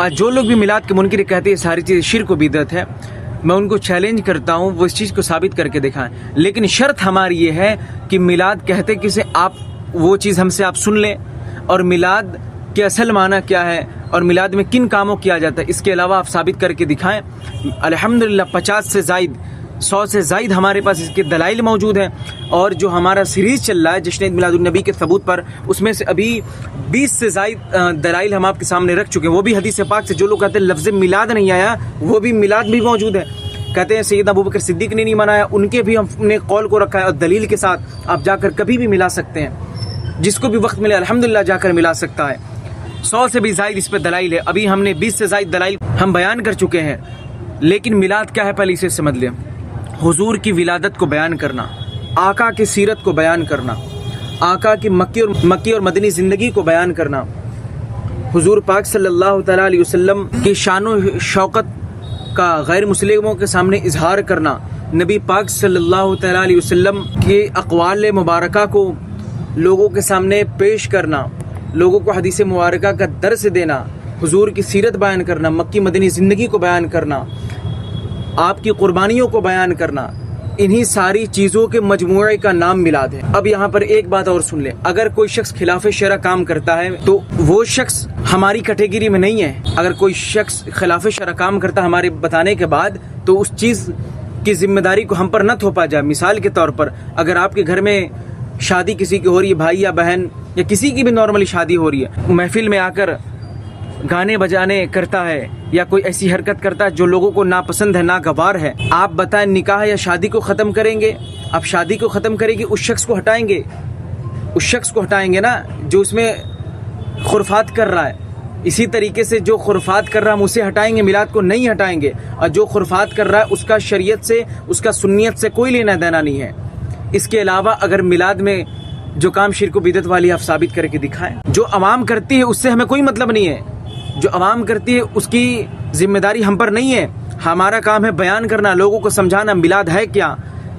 आज जो लोग भी मिलाद के मुनकिर कहते हैं सारी चीज़ शिर्क व बिदअत है, मैं उनको चैलेंज करता हूँ वो इस चीज़ को साबित करके दिखाएं। लेकिन शर्त हमारी ये है कि मिलाद कहते किसे आप वो चीज़ हमसे आप सुन लें, और मिलाद के असल माना क्या है और मिलाद में किन कामों किया जाता है इसके अलावा आप साबित करके दिखाएं। अल्हम्दुलिल्लाह 50 से ज़ायद 100 से ज़ायद हमारे पास इसके दलाइल मौजूद हैं। और जो हमारा सीरीज़ चल रहा है जश्न ईद मिलादुन नबी के सबूत पर, उसमें से अभी 20 से ज़ायद दलाइल हम आपके सामने रख चुके हैं। वो भी हदीस पाक से। जो लोग कहते हैं लफ्ज़ मिलाद नहीं आया, वो भी मिलाद भी मौजूद है। कहते हैं सैयद अबू बकर सिद्दीक़ ने नहीं मनाया, उनके भी हमने कौल को रखा है और दलील के साथ आप जाकर कभी भी मिला सकते हैं। जिसको भी वक्त मिले अल्हम्दुलिल्लाह जाकर मिला सकता है। 100 से भी ज़ायद इस पर दलाइल है। अभी हमने 20 से ज़ायद दलाइल हम बयान कर चुके हैं। लेकिन मिलाद क्या है पहले इसे समझ लें। हुजूर की विलादत को बयान करना, आका की सीरत को बयान करना, आका की मक्की और मदनी ज़िंदगी को बयान करना, हुजूर पाक सल्लल्लाहु तआला अलैहि वसल्लम की शान शौकत का गैर मुस्लिमों के सामने इजहार करना, नबी पाक सल्लल्लाहु तआला अलैहि वसल्लम के अक़वाल मुबारका को लोगों के सामने पेश करना, लोगों को हदीस मुबारका का दर्स देना, हुजूर की सीरत बयान करना, मक्की मदनी ज़िंदगी को बयान करना, आपकी कुर्बानियों को बयान करना, इन्हीं सारी चीज़ों के मजमूए का नाम मिलाद है। अब यहाँ पर एक बात और सुन ले, अगर कोई शख्स खिलाफ शरअ काम करता है तो वो शख्स हमारी कैटेगरी में नहीं है। अगर कोई शख्स खिलाफ शरअ काम करता है हमारे बताने के बाद, तो उस चीज़ की जिम्मेदारी को हम पर न थोपा जाए। मिसाल के तौर पर अगर आपके घर में शादी किसी की हो रही है, भाई या बहन या किसी की भी नॉर्मली शादी हो रही है, महफिल में आकर गाने बजाने करता है या कोई ऐसी हरकत करता है जो लोगों को नापसंद है, नागवार है, आप बताएं निकाह या शादी को ख़त्म करेंगे? आप शादी को ख़त्म करेंगे, उस शख्स को हटाएंगे, उस शख्स को हटाएंगे ना जो उसमें खुरफात कर रहा है। इसी तरीके से जो खुरफात कर रहा है हम उसे हटाएंगे, मिलाद को नहीं हटाएंगे। और जो खुरफात कर रहा है उसका शरीयत से, उसका सुन्नियत से कोई लेना देना नहीं है। इसके अलावा अगर मिलाद में जो काम शिर्क व बिदअत वाली आप साबित करके दिखाएं। जो अवाम करती है उससे हमें कोई मतलब नहीं है। जो अवाम करती है उसकी जिम्मेदारी हम पर नहीं है। हमारा काम है बयान करना, लोगों को समझाना मिलाद है क्या,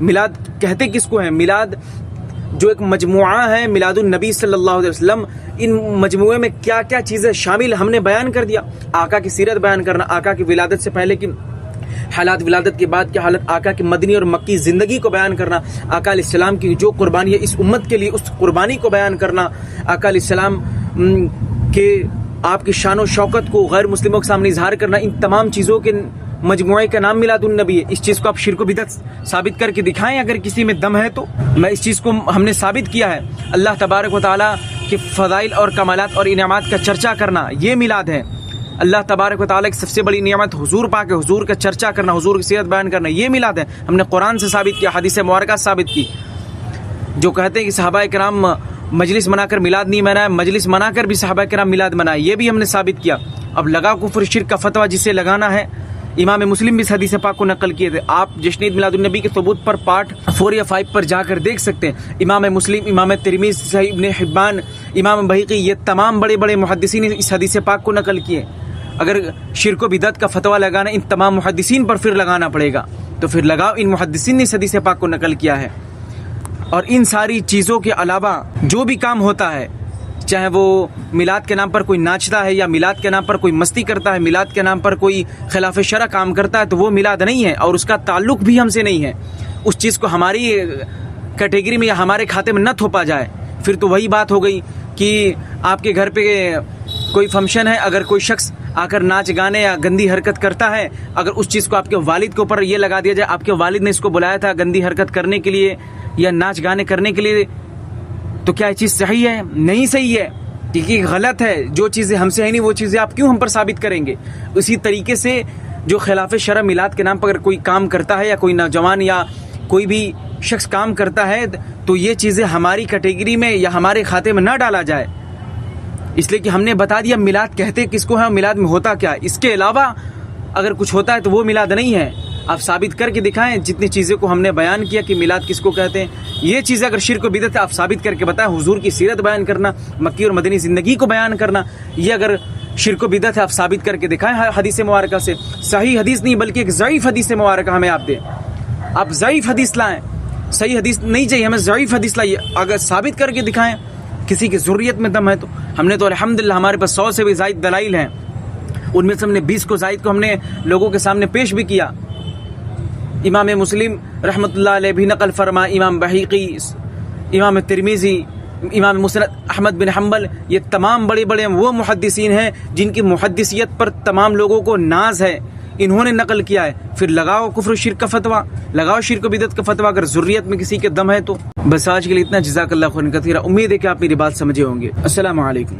मिलाद कहते किसको है। मिलाद जो एक मजमुआ है मिलादुन नबी सल्लल्लाहु अलैहि वसल्लम, इन मजमुए में क्या क्या चीज़ें शामिल हमने बयान कर दिया। आका की सीरत बयान करना, आका की विलादत से पहले की हालात, विलादत के बाद की हालत, आका की मदनी और मक्की ज़िंदगी को बयान करना, आका अलैहिस्सलाम की जो कुर्बानी है इस उम्मत के लिए उस कुर्बानी को बयान करना, आका अलैहिस्सलाम के आपकी शान और शौकत को गैर मुस्लिमों के सामने इजहार करना। इन तमाम चीज़ों के मजमुए का नाम मिलादुन नबी है। इस चीज़ को आप शिर्क व बिदअत साबित करके दिखाएं अगर किसी में दम है तो। मैं इस चीज़ को हमने साबित किया है। अल्लाह तबारक व तआला के फ़ज़ाइल और कमालात और इनामात का चर्चा करना ये मिलाद है। अल्लाह तबारक व तआला की सबसे बड़ी नियामत हुजूर पाक है, हुजूर का चर्चा करना, हुजूर की सीरत बयान करना ये मिलाद है। हमने कुरान से साबित किया, हदीस मुबारका साबित की। जो कहते हैं कि सहाबा किराम मजलिस मनाकर मिलाद नहीं मनाया, मजलिस मनाकर भी सहाबा किराम मिलाद मनाए, ये भी हमने साबित किया। अब लगा कुफ्र शिर्क का फतवा जिसे लगाना है, इमाम मुस्लिम भी इस हदीस पाक को नकल किए थे। आप जश्न ईद मिलादुन नबी के सबूत पर पार्ट 4 या 5 पर जाकर देख सकते हैं। इमाम मुस्लिम, इमाम तिरमिज़ी, सही इब्न हिब्बान, इमाम बहक़ी, ये तमाम बड़े बड़े मुहद्दिसीन ने इस हदीस पाक को नकल किए। अगर शिर्क व बिदअत का फतवा लगाना इन तमाम मुहद्दिसीन पर फिर लगाना पड़ेगा, तो फिर लगाओ। इन मुहद्दिसीन ने इस हदीस पाक को नकल किया है। और इन सारी चीज़ों के अलावा जो भी काम होता है, चाहे वो मिलाद के नाम पर कोई नाचता है या मिलाद के नाम पर कोई मस्ती करता है, मिलाद के नाम पर कोई खिलाफ शरअ काम करता है, तो वो मिलाद नहीं है और उसका ताल्लुक़ भी हमसे नहीं है। उस चीज़ को हमारी कैटेगरी में या हमारे खाते में न थोपा जाए। फिर तो वही बात हो गई कि आपके घर पे कोई फंक्शन है, अगर कोई शख्स आकर नाच गाने या गंदी हरकत करता है, अगर उस चीज़ को आपके वालिद के ऊपर ये लगा दिया जाए, आपके वालिद ने इसको बुलाया था गंदी हरकत करने के लिए या नाच गाने करने के लिए, तो क्या ये चीज़ सही है? नहीं सही है, क्योंकि गलत है। जो चीज़ें हमसे है नहीं वो चीज़ें आप क्यों हम पर साबित करेंगे। उसी तरीके से जो खिलाफ शरअ मिलाद के नाम पर अगर कोई काम करता है या कोई नौजवान या कोई भी शख्स काम करता है, तो ये चीज़ें हमारी कैटेगरी में या हमारे खाते में न डाला जाए। इसलिए कि हमने बता दिया मिलाद कहते किसको है, मिलाद में होता क्या है। इसके अलावा अगर कुछ होता है तो वो मिलाद नहीं है। आप साबित करके दिखाएं जितनी चीज़ों को हमने बयान किया कि मिलाद किसको कहते हैं। ये चीज़ें अगर शिर्क व बिदअत आप साबित करके बताएं, हुजूर की सीरत बयान करना, मक्की और मदनी ज़िंदगी को बयान करना, ये अगर शिर्क व बिदअत है आप साबित करके दिखाएं हदीस मुबारका से। सही हदीस नहीं बल्कि एक ज़ईफ़ हदीस मुबारका हमें आप दें। आप ज़ईफ़ हदीस लाएँ, सही हदीस नहीं चाहिए हमें, ज़ईफ़ हदीस लाइए। अगर साबित करके दिखाएं किसी की ज़ुर्रियत में दम है तो। हमने तो अल्हम्दुलिल्लाह हमारे पास 100 से भी ज़ायद दलाइल हैं। उनमें से हमने 20 को ज़ायद को हमने लोगों के सामने पेश भी किया। इमाम मुस्लिम रहमतुल्लाह अलैह भी नकल फरमा, इमाम बहीक़ी, इमाम तिरमिज़ी, इमाम मुस्नद अहमद बिन हम्बल, ये तमाम बड़े बड़े वो मुहद्दिसीन हैं जिनकी मुहद्दिसियत पर तमाम लोगों को नाज है, इन्होंने नकल किया है। फिर लगाओ कुफ्र शिर्क का फतवा, लगाओ शिर्क बिदअत का फतवा, अगर ज़ुर्रियत में किसी के दम है तो। बस आज के लिए इतना, जज़ाकल्लाहु खैरन कसीरा। उम्मीद है कि आप मेरी बात समझे होंगे। अस्सलामु अलैकुम।